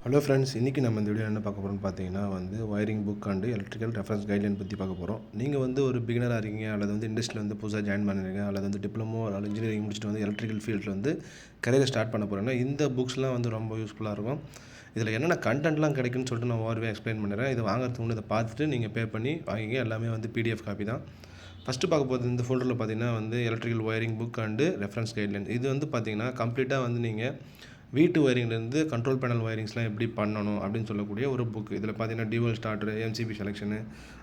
Hello friends, இன்றைக்கி நம்ம இந்த வீடியோ என்ன பார்க்க போகிறோம்னு பார்த்தீங்கன்னா wiring book and electrical reference guideline பற்றி பார்க்க போகிறோம். நீங்கள் ஒரு பிகினராக இருக்கீங்க, அல்லது இண்டஸ்ட்ரியில் புதுசாக ஜாயின் பண்ணுறீங்க, அல்லது டிப்ளமோ அல்லது இன்ஜினியரிங் முடிச்சுட்டு எலக்ட்ரிக்கல் ஃபீல்டில் கரியரை ஸ்டார்ட் பண்ண போகிறேன்னா இந்த புக்ஸ்லாம் ரொம்ப யூஸ்ஃபுல்லாக இருக்கும். இதில் என்னென்ன கண்டென்ட்லாம் கிடைக்குன்னு சொல்லிட்டு நான் ஓவர்வே எக்ஸ்பிளைன் பண்ணுறேன். இதை வாங்குறதுக்கு முன்னே இதை பார்த்துட்டு நீங்கள் பே பண்ணி வாங்கிங்க. எல்லாமே பிடிஎஃப் காப்பி தான். ஃபஸ்ட்டு பார்க்க போகிறது இந்த ஃபோல்டரில் பார்த்தீங்கன்னா electrical wiring book and reference guideline. இது பார்த்தீங்கன்னா கம்ப்ளீட்டாக நீங்கள் வீட்டு ஒயரிங்லேருந்து கண்ட்ரோல் பேனல் ஒயரிங்ஸ்லாம் எப்படி பண்ணணும் அப்படின்னு சொல்லக்கூடிய ஒரு புக். இதில் பார்த்தீங்கன்னா டியூவல் ஸ்டார்டர், எம்சிபி செலெக்ஷனு,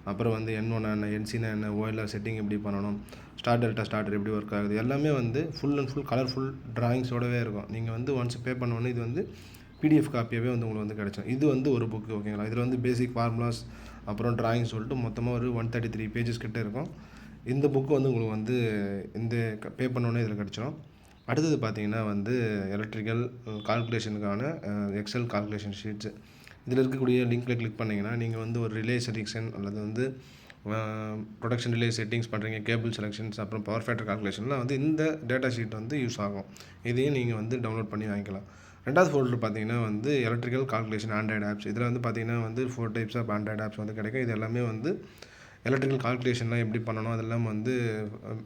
அப்புறம் N1 என்ன, என்சினா என்ன, ஓஎல்ஆர் செட்டிங் எப்படி பண்ணணும், ஸ்டார்ட் டெல்டா ஸ்டார்டர் எப்படி ஒர்க் ஆகுது, எல்லாமே ஃபுல் அண்ட் ஃபுல் கலர்ஃபுல் ட்ராயிங்ஸோடவே இருக்கும். நீங்கள் ஒன்ஸ் பே பண்ணோன்னே இது பிடிஎஃப் காப்பியாகவே உங்களுக்கு கிடைச்சிடும். இது ஒரு புக்கு, ஓகேங்களா. இதில் பேசிக் ஃபார்முலாஸ் அப்புறம் ட்ராயிங் சொல்லிட்டு மொத்தமாக ஒரு 133 பேஜஸ் கிட்டே இருக்கும். இந்த புக்கு உங்களுக்கு இந்த பே பண்ணோன்னே இதில் கிடச்சிடும். அடுத்தது பார்த்தீங்கன்னா எலக்ட்ரிக்கல் கால்குலேஷனுக்கான எக்ஸல் கால்குலேஷன் ஷீட்ஸு. இதில் இருக்கக்கூடிய லிங்க்கில் கிளிக் பண்ணிங்கன்னா நீங்கள் ஒரு ரிலே செட்டிங்ஷன் அல்லது ப்ரொடக்ஷன் ரிலே செட்டிங்ஸ் பண்ணுறீங்க, கேபிள் செலெக்ஷன்ஸ், அப்புறம் பவர் ஃபேக்டர் கால்குலேஷன்லாம் இந்த டேட்டா ஷீட் யூஸ் ஆகும். இதையும் நீங்கள் டவுன்லோட் பண்ணி வாங்கிக்கலாம். ரெண்டாவது ஃபோல்டர் பார்த்தீங்கன்னா எலக்ட்ரிக்கல் கால்குலேஷன் ஆண்ட்ராய்டு ஆப்ஸ். இதில் பார்த்தீங்கன்னா 4 டைப்ஸ் ஆஃப் ஆண்ட்ராய்டு ஆப்ஸ் கிடைக்கும். இது எல்லாமே எலக்ட்ரிக்கல் கால்குலேஷன்லாம் எப்படி பண்ணணும், அதெல்லாம்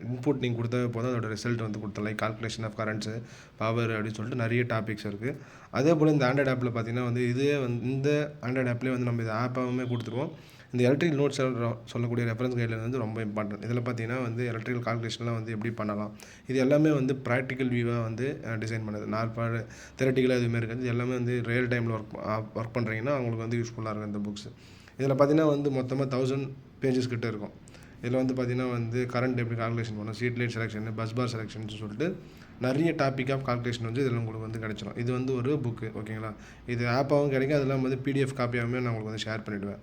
இன்புட் நீங்கள் கொடுத்தாவே போதும், அதோட ரிசல்ட் கொடுத்தலாம். Like calculation of currents, power அப்படின்னு சொல்லிட்டு நிறைய டாபிக்ஸ் இருக்குது. அதே போல் இந்த ஆண்ட்ராய்டு ஆப்பில் பார்த்தீங்கன்னா இதே இந்த ஆண்ட்ராய்டு ஆப்லேயே நம்ம இது ஆப்பாகவே கொடுத்துருவோம். இந்த எலக்ட்ரிக்கல் நோட்ஸ் சொல்லக்கூடிய ரெஃபரன்ஸ் கைட்லைன் ரொம்ப இம்பார்ட்டன்ட். இதில் பார்த்தீங்கன்னா எலக்ட்ரிக்கல் கால்குலேஷன்லாம் எப்படி பண்ணலாம், இது எல்லாமே ப்ராக்டிக்கல் வியூவாக டிசைன் பண்ணுது. நார்மல் தியரட்டிக்கலாக எதுவுமே இருக்காது. இது எல்லாமே ரியல் டைமில் ஒர்க் பண்ணுறீங்கன்னா அவங்களுக்கு யூஸ்ஃபுல்லாக இருக்கும் இந்த புக்ஸ். இதில் பார்த்தீங்கன்னா மொத்தமாக 1000 பேஜஸ் கிட்டே இருக்கும். இதில் பார்த்தீங்கன்னா கரண்ட் எப்படி கால்குலேஷன் பண்ணணும், seat light selection, bus bar selection சொல்லிட்டு நிறைய டாபிக் ஆஃப் கால்குலேஷன் இதில் உங்களுக்கு கிடைச்சிடும். இது ஒரு புக்கு, ஓகேங்களா. இது ஆப்பாகவும் கிடைக்கும். அதெல்லாம் பிடிஎஃப் காப்பியாகவே நான் உங்களுக்கு ஷேர் பண்ணிவிடுவேன்.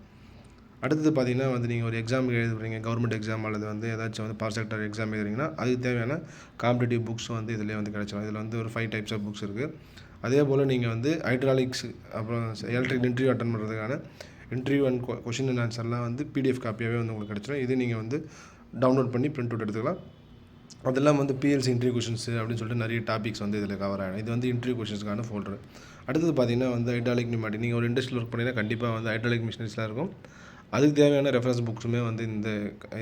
அடுத்தது பார்த்தீங்கன்னா நீங்கள் ஒரு எக்ஸாம் எழுதுறீங்க, கவர்மெண்ட் எக்ஸாம் அல்லது ஏதாச்சும் பவர் செக்டர் எக்ஸாம் எழுதுறீங்கன்னா அதுக்கு தேவையான காம்படிட்டிவ் புக்ஸும் இதிலே கிடைச்சிடும். இதில் ஒரு 5 டைப்ஸ் ஆஃப் புக்ஸ் இருக்குது. அதே போல் நீங்கள் ஹைட்ராலிக்ஸ் அப்புறம் எலக்ட்ரிக் இன்டர்வியூ அட்டன் பண்ணுறதுக்கான இன்டர்வியூ அண்ட் கொஷின் அண்ட் ஆன்சர்லாம் பிடிஎஃப் காப்பியாகவே உங்களுக்கு கிடச்சிடும். இது நீங்கள் டவுன்லோட் பண்ணி பிரிண்ட் அவுட் எடுத்துக்கலாம். அதெல்லாம் பிஎல்சி இன்டர்வியூ கொஷின்ஸு அப்படின்னு சொல்லிட்டு நிறைய டாபிக்ஸ் இதில் கவர் ஆகிடும். இது இன்டர்வியூ கொஷின்ஸ்க்கான ஃபோல்டர். அடுத்தது பார்த்தீங்கன்னா ஹைட்ராலிக் நியூமேட்டிக். நீங்கள் ஒரு இண்டஸ்ட்ரியில் ஒர்க் பண்ணிங்கன்னா கண்டிப்பாக ஹைட்ராலிக் மிஷினரிஸ்லாம் இருக்கும். அதுக்கு தேவையான ரெஃபரன்ஸ் புக்ஸுமே இந்த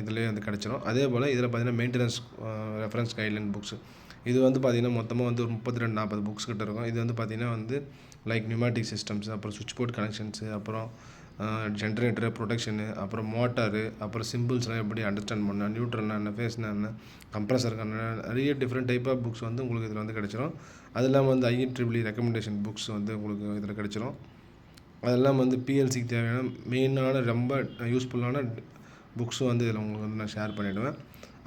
இதிலே கிடச்சிடும். அதே போல் இதில் பார்த்தீங்கன்னா மெயின்டெனன்ஸ் ரெஃபரன்ஸ் கைட்லைன் புக்ஸ். இது பார்த்தீங்கன்னா மொத்தமாக ஒரு 32-40 புக்ஸ் கிட்ட இருக்கும். இது பார்த்தீங்கன்னா லைக் நியூமேட்டிக் சிஸ்டம்ஸ், அப்புறம் சுவிட்ச் போர்ட் கனெக்ஷன்ஸு, அப்புறம் ஜென்ரேட்டரு, ப்ரொடெக்ஷனு, அப்புறம் மோட்டாரு, அப்புறம் சிம்பிள்ஸ்லாம் எப்படி அண்டர்ஸ்டாண்ட் பண்ணணும், நியூட்ரல்னா என்ன, ஃபேஸ்னா என்ன, கம்ப்ரஸருக்கான நிறைய டிஃப்ரெண்ட் டைப் ஆஃப் புக்ஸ் உங்களுக்கு இதில் கிடச்சிரும். அது இல்லாமல் IEEE ரெக்கமெண்டேஷன் புக்ஸ் உங்களுக்கு இதில் கிடச்சிரும். அதெல்லாம் பிஎல்சிக்கு தேவையான மெயினான ரொம்ப யூஸ்ஃபுல்லான புக்ஸும் இதில் உங்களுக்கு நான் ஷேர் பண்ணிவிடுவேன்.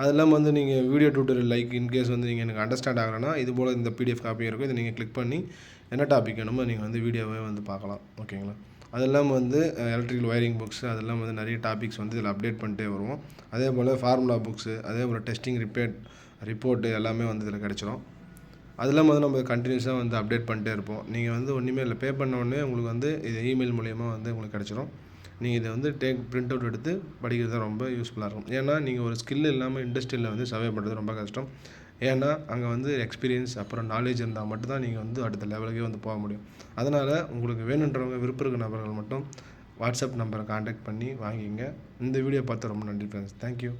அதெல்லாம் நீங்கள் வீடியோ டியூட்டோரியல் லைக் இன்கேஸ் நீங்கள் எனக்கு அண்டர்ஸ்டாண்ட் ஆகலைன்னா இது போல் இந்த பிடிஎஃப் காப்பியும் இருக்கும். இதை நீங்கள் கிளிக் பண்ணி என்ன டாபிக் வேணுமோ நீங்கள் வீடியோவே பார்க்கலாம், ஓகேங்களா. அதெல்லாம் எலக்ட்ரிக்கல் ஒயரிங் புக்ஸ், அதெல்லாம் நிறைய டாபிக்ஸ் இதில் அப்டேட் பண்ணிட்டே வருவோம். அதே போல் ஃபார்முலா புக்ஸு, அதே போல் டெஸ்டிங் ரிப்போர்ட்டு எல்லாமே இதில் கிடச்சிரும். அதெல்லாம் நம்ம கண்டினியூஸாக அப்டேட் பண்ணிட்டே இருப்போம். நீங்கள் ஒன்றுமே இல்லை, பே பண்ண உடனே உங்களுக்கு இது இமெயில் மூலிமா உங்களுக்கு கிடச்சிரும். நீங்கள் இதை பிரிண்ட் அவுட் எடுத்து படிக்கிறது தான் ரொம்ப யூஸ்ஃபுல்லாக இருக்கும். ஏன்னா நீங்கள் ஒரு ஸ்கில் இல்லாமல் இண்டஸ்ட்ரியில் சர்வே பண்ணுறது ரொம்ப கஷ்டம். ஏன்னா அங்கே எக்ஸ்பீரியன்ஸ் அப்புறம் நாலேஜ் இருந்தால் மட்டும்தான் நீங்கள் அடுத்த லெவலுக்கே போக முடியும். அதனால் உங்களுக்கு வேணுன்றவங்க, விருப்பம் இருக்க நபர்கள் மட்டும் வாட்ஸ்அப் நம்பரை கான்டாக்ட் பண்ணி வாங்கிங்க. இந்த வீடியோ பார்த்து ரொம்ப நன்றி ஃப்ரெண்ட்ஸ். தேங்க்யூ.